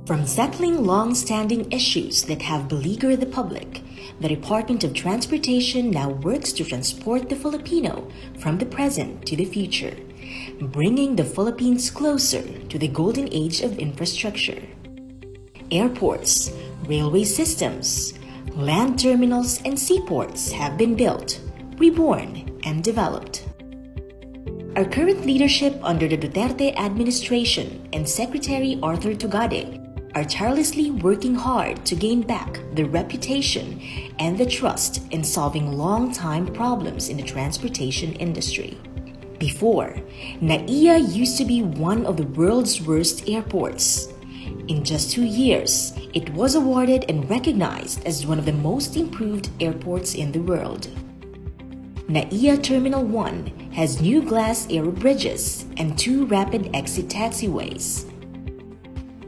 From settling long-standing issues that have beleaguered the public, the Department of Transportation now works to transport the Filipino from the present to the future, bringing the Philippines closer to the golden age of infrastructure. Airports, railway systems, land terminals, and seaports have been built, reborn, and developed. Our current leadership under the Duterte administration and Secretary Arthur Tugade are tirelessly working hard to gain back the reputation and the trust in solving long-time problems in the transportation industry. Before, NAIA used to be one of the world's worst airports. In just 2 years, it was awarded and recognized as one of the most improved airports in the world. NAIA Terminal 1 has new glass aero bridges and 2 rapid exit taxiways.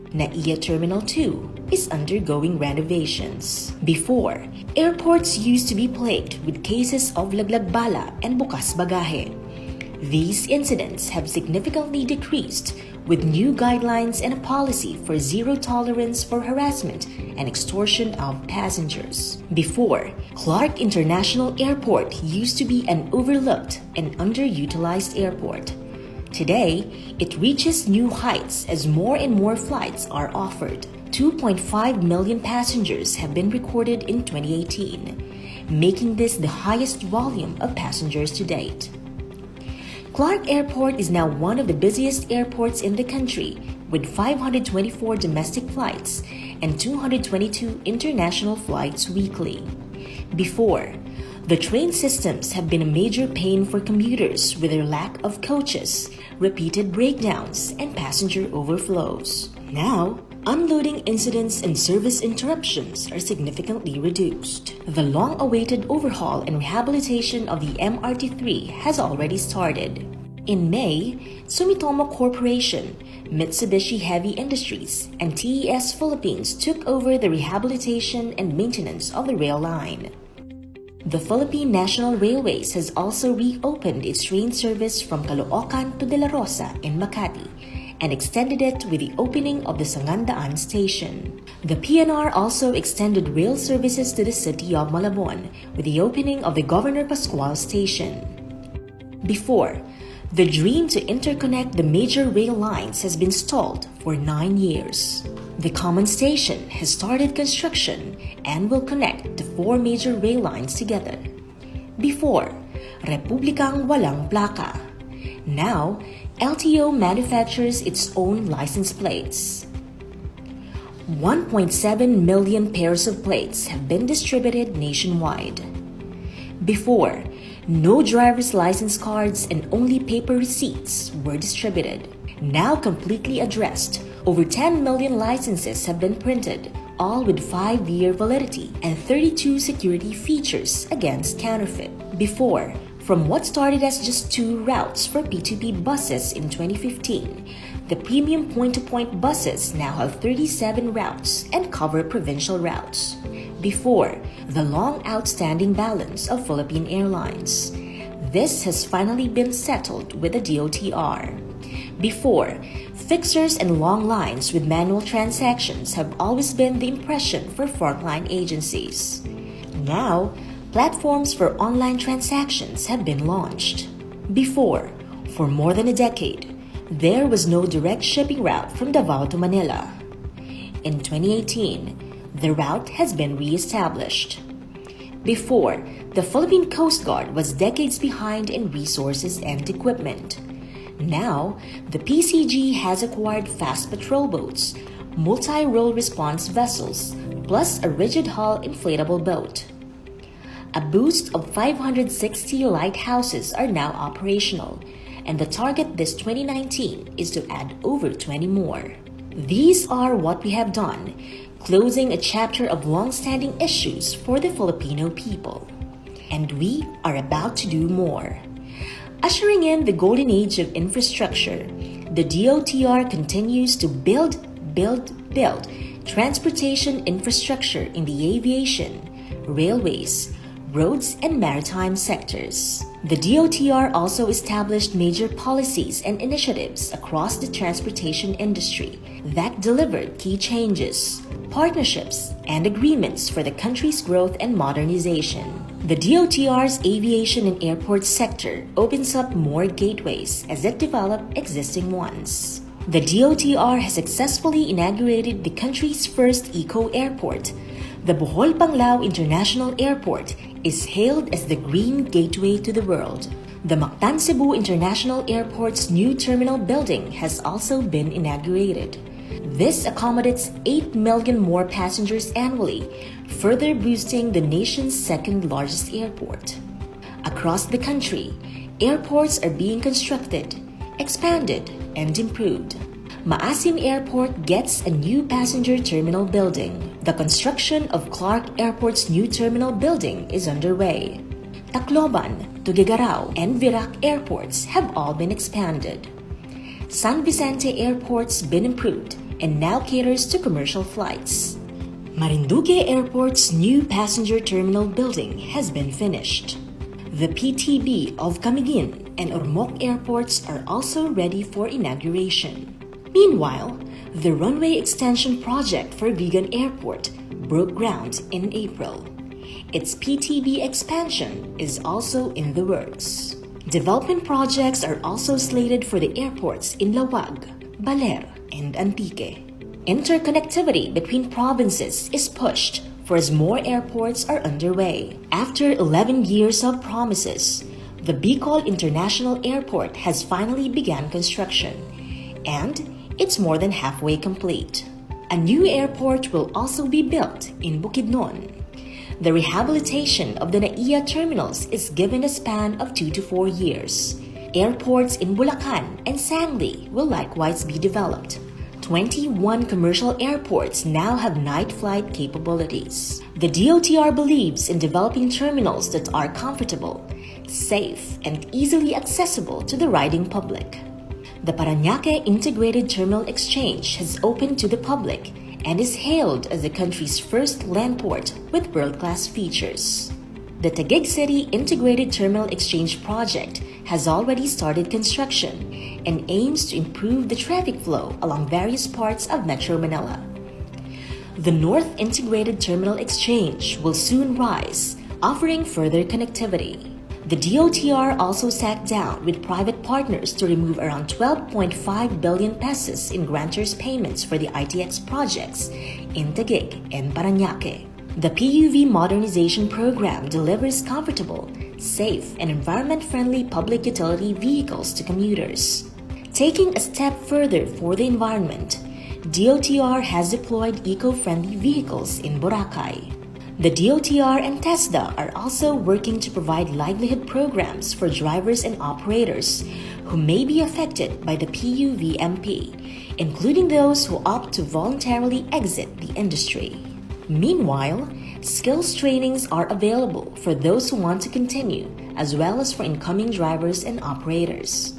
NAIA Terminal 2 is undergoing renovations. Before, airports used to be plagued with cases of laglag bala and bukas bagahe. These incidents have significantly decreased with new guidelines and a policy for zero tolerance for harassment and extortion of passengers. Before, Clark International Airport used to be an overlooked and underutilized airport. Today, it reaches new heights as more and more flights are offered. 2.5 million passengers have been recorded in 2018, making this the highest volume of passengers to date. Clark Airport is now one of the busiest airports in the country, with 524 domestic flights and 222 international flights weekly. Before, the train systems have been a major pain for commuters with their lack of coaches, repeated breakdowns, and passenger overflows. Now, unloading incidents and service interruptions are significantly reduced. The long-awaited overhaul and rehabilitation of the MRT-3 has already started. In May, Sumitomo Corporation, Mitsubishi Heavy Industries, and TES Philippines took over the rehabilitation and maintenance of the rail line. The Philippine National Railways has also reopened its train service from Caloocan to De La Rosa in Makati and extended it with the opening of the Sangandaan station. The PNR also extended rail services to the city of Malabon with the opening of the Governor Pascual station. Before, the dream to interconnect the major rail lines has been stalled for 9 years. The common station has started construction and will connect the 4 major rail lines together. Before, Republikang Walang Plaka. Now, LTO manufactures its own license plates. 1.7 million pairs of plates have been distributed nationwide. Before, no driver's license cards and only paper receipts were distributed. Now completely addressed, over 10 million licenses have been printed, all with 5-year validity and 32 security features against counterfeit. Before, from what started as just 2 routes for P2P buses in 2015, the premium point-to-point buses now have 37 routes and cover provincial routes. Before, the long outstanding balance of Philippine Airlines. This has finally been settled with the DOTR. Before, fixers and long lines with manual transactions have always been the impression for frontline agencies. Now, platforms for online transactions have been launched. Before, for more than a decade, there was no direct shipping route from Davao to Manila. In 2018, the route has been re-established. Before, the Philippine Coast Guard was decades behind in resources and equipment. Now, the PCG has acquired fast patrol boats, multi-role response vessels, plus a rigid-hull inflatable boat. A boost of 560 lighthouses are now operational, and the target this 2019 is to add over 20 more. These are what we have done, closing a chapter of long-standing issues for the Filipino people. And we are about to do more. Ushering in the golden age of infrastructure, the DOTR continues to build transportation infrastructure in the aviation, railways, roads, and maritime sectors. The DOTR also established major policies and initiatives across the transportation industry that delivered key changes, partnerships, and agreements for the country's growth and modernization. The DOTR's aviation and airport sector opens up more gateways as it develops existing ones. The DOTR has successfully inaugurated the country's first eco-airport. The Bohol Panglao International Airport is hailed as the green gateway to the world. The Mactan Cebu International Airport's new terminal building has also been inaugurated. This accommodates 8 million more passengers annually, further boosting the nation's second-largest airport. Across the country, airports are being constructed, expanded, and improved. Maasim Airport gets a new passenger terminal building. The construction of Clark Airport's new terminal building is underway. Tacloban, Tuguegarao, and Virac airports have all been expanded. San Vicente Airport's been improved and now caters to commercial flights. Marinduque Airport's new passenger terminal building has been finished. The PTB of Camiguin and Ormoc airports are also ready for inauguration. Meanwhile, the runway extension project for Vigan Airport broke ground in April. Its PTB expansion is also in the works. Development projects are also slated for the airports in Lawag, Baler, and Antique. Interconnectivity between provinces is pushed for as more airports are underway. After 11 years of promises, the Bicol International Airport has finally begun construction, and it's more than halfway complete. A new airport will also be built in Bukidnon. The rehabilitation of the NAIA terminals is given a span of 2 to 4 years. Airports in Bulacan and Sangli will likewise be developed. 21 commercial airports now have night flight capabilities. The DOTR believes in developing terminals that are comfortable, safe, and easily accessible to the riding public. The Parañaque Integrated Terminal Exchange has opened to the public and is hailed as the country's first land port with world-class features. The Taguig City Integrated Terminal Exchange project has already started construction and aims to improve the traffic flow along various parts of Metro Manila. The North Integrated Terminal Exchange will soon rise, offering further connectivity. The DOTR also sat down with private partners to remove around 12.5 billion pesos in grantors payments for the ITX projects in Taguig and Parañaque. The PUV modernization program delivers comfortable, safe, and environment-friendly public utility vehicles to commuters. Taking a step further for the environment, DOTR has deployed eco-friendly vehicles in Boracay. The DOTR and TESDA are also working to provide livelihood programs for drivers and operators who may be affected by the PUVMP, including those who opt to voluntarily exit the industry. Meanwhile, skills trainings are available for those who want to continue, as well as for incoming drivers and operators.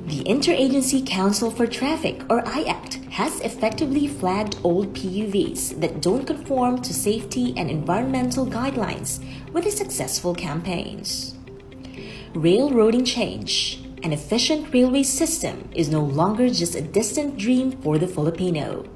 The Interagency Council for Traffic, or IACT, has effectively flagged old PUVs that don't conform to safety and environmental guidelines with the successful campaigns. Railroading change. An efficient railway system is no longer just a distant dream for the Filipino.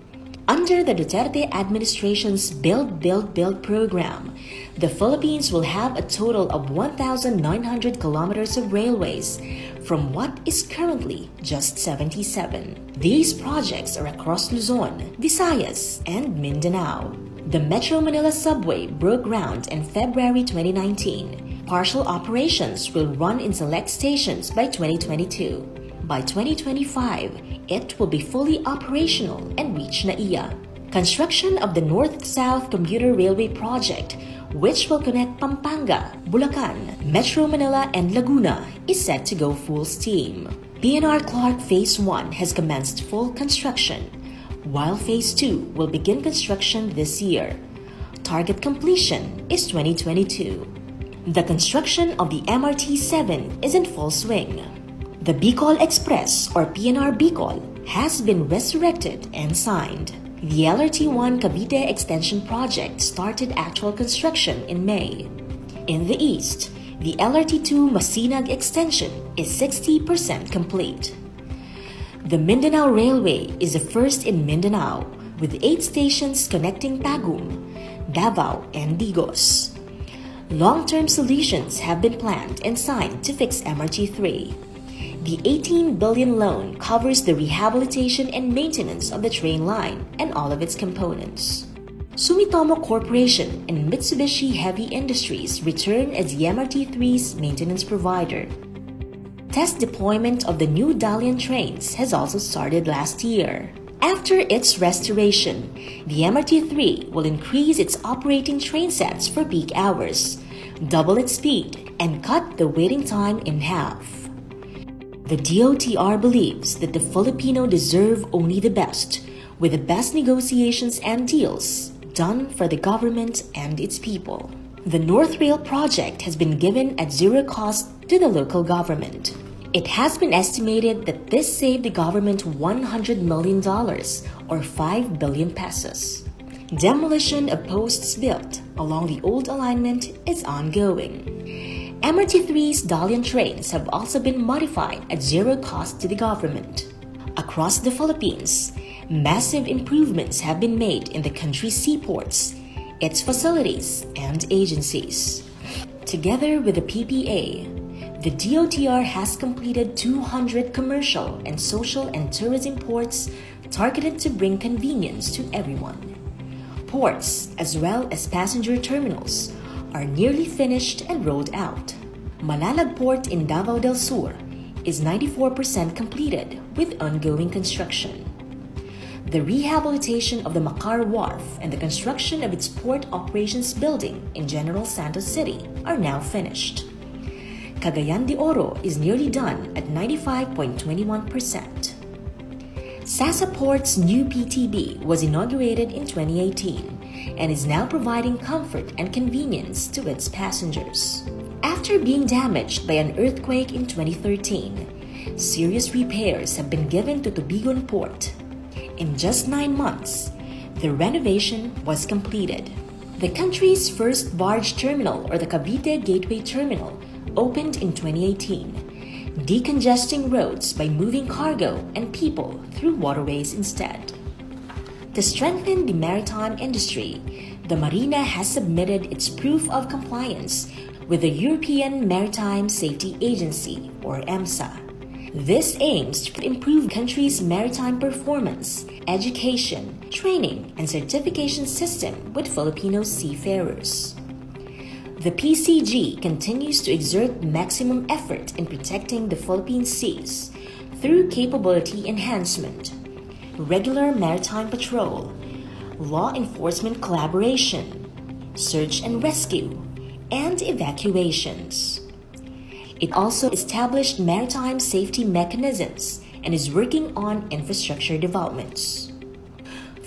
Under the Duterte administration's Build, Build, Build program, the Philippines will have a total of 1,900 kilometers of railways, from what is currently just 77. These projects are across Luzon, Visayas, and Mindanao. The Metro Manila subway broke ground in February 2019. Partial operations will run in select stations by 2022. By 2025, it will be fully operational and reach NAIA. Construction of the North-South Commuter Railway Project, which will connect Pampanga, Bulacan, Metro Manila, and Laguna, is set to go full steam. PNR Clark Phase 1 has commenced full construction, while Phase 2 will begin construction this year. Target completion is 2022. The construction of the MRT-7 is in full swing. The Bicol Express, or PNR Bicol, has been resurrected and signed. The LRT-1 Cavite Extension Project started actual construction in May. In the east, the LRT2 Masinag extension is 60% complete. The Mindanao Railway is the first in Mindanao, with 8 stations connecting Tagum, Davao, and Digos. Long-term solutions have been planned and signed to fix MRT3. The 18 billion loan covers the rehabilitation and maintenance of the train line and all of its components. Sumitomo Corporation and Mitsubishi Heavy Industries return as the MRT3's maintenance provider. Test deployment of the new Dalian trains has also started last year. After its restoration, the MRT3 will increase its operating train sets for peak hours, double its speed, and cut the waiting time in half. The DOTR believes that the Filipino deserve only the best, with the best negotiations and deals done for the government and its people. The North Rail project has been given at zero cost to the local government. It has been estimated that this saved the government $100 million or 5 billion pesos. Demolition of posts built along the old alignment is ongoing. MRT3's Dalian trains have also been modified at zero cost to the government. Across the Philippines, massive improvements have been made in the country's seaports, its facilities, and agencies. Together with the PPA, the DOTR has completed 200 commercial and social and tourism ports targeted to bring convenience to everyone. Ports, as well as passenger terminals, are nearly finished and rolled out. Malalag Port in Davao del Sur is 94% completed with ongoing construction. The rehabilitation of the Makar Wharf and the construction of its port operations building in General Santos City are now finished. Cagayan de Oro is nearly done at 95.21%. Sasa Port's new PTB was inaugurated in 2018 and is now providing comfort and convenience to its passengers. After being damaged by an earthquake in 2013, serious repairs have been given to Tubigon Port. In just 9 months, the renovation was completed. The country's first barge terminal, or the Cavite Gateway Terminal, opened in 2018, decongesting roads by moving cargo and people through waterways instead. To strengthen the maritime industry, the Marina has submitted its proof of compliance with the European Maritime Safety Agency, or EMSA. This aims to improve the country's maritime performance, education, training, and certification system with Filipino seafarers. The PCG continues to exert maximum effort in protecting the Philippine seas through capability enhancement, regular maritime patrol, law enforcement collaboration, search and rescue, and evacuations. It also established maritime safety mechanisms and is working on infrastructure developments.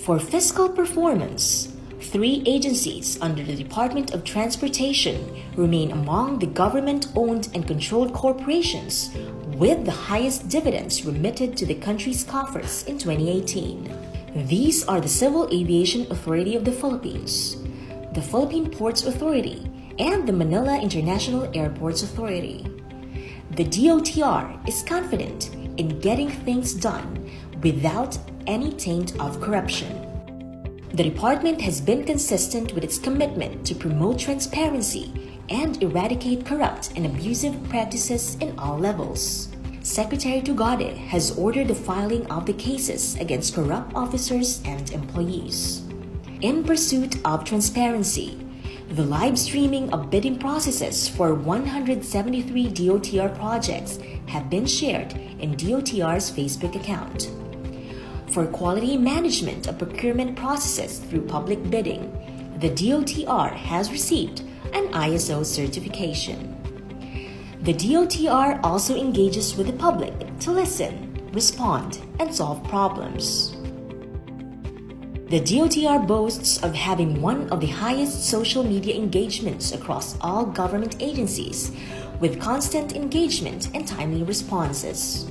For fiscal performance, 3 agencies under the Department of Transportation remain among the government-owned and controlled corporations with the highest dividends remitted to the country's coffers in 2018. These are the Civil Aviation Authority of the Philippines, the Philippine Ports Authority, and the Manila International Airports Authority. The DOTR is confident in getting things done without any taint of corruption. The department has been consistent with its commitment to promote transparency and eradicate corrupt and abusive practices in all levels. Secretary Tugade has ordered the filing of the cases against corrupt officers and employees. In pursuit of transparency, the live streaming of bidding processes for 173 DOTR projects have been shared in DOTR's Facebook account. For quality management of procurement processes through public bidding, the DOTR has received an ISO certification. The DOTR also engages with the public to listen, respond, and solve problems. The DOTR boasts of having one of the highest social media engagements across all government agencies, with constant engagement and timely responses.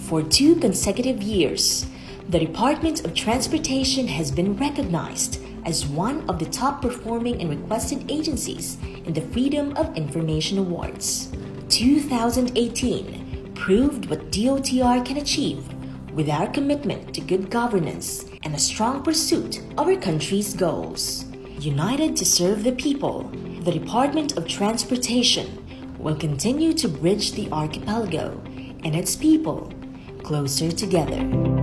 For 2 consecutive years, the Department of Transportation has been recognized as one of the top performing and requested agencies in the Freedom of Information Awards. 2018 proved what DOTR can achieve with our commitment to good governance and a strong pursuit of our country's goals. United to serve the people, the Department of Transportation will continue to bridge the archipelago and its people closer together.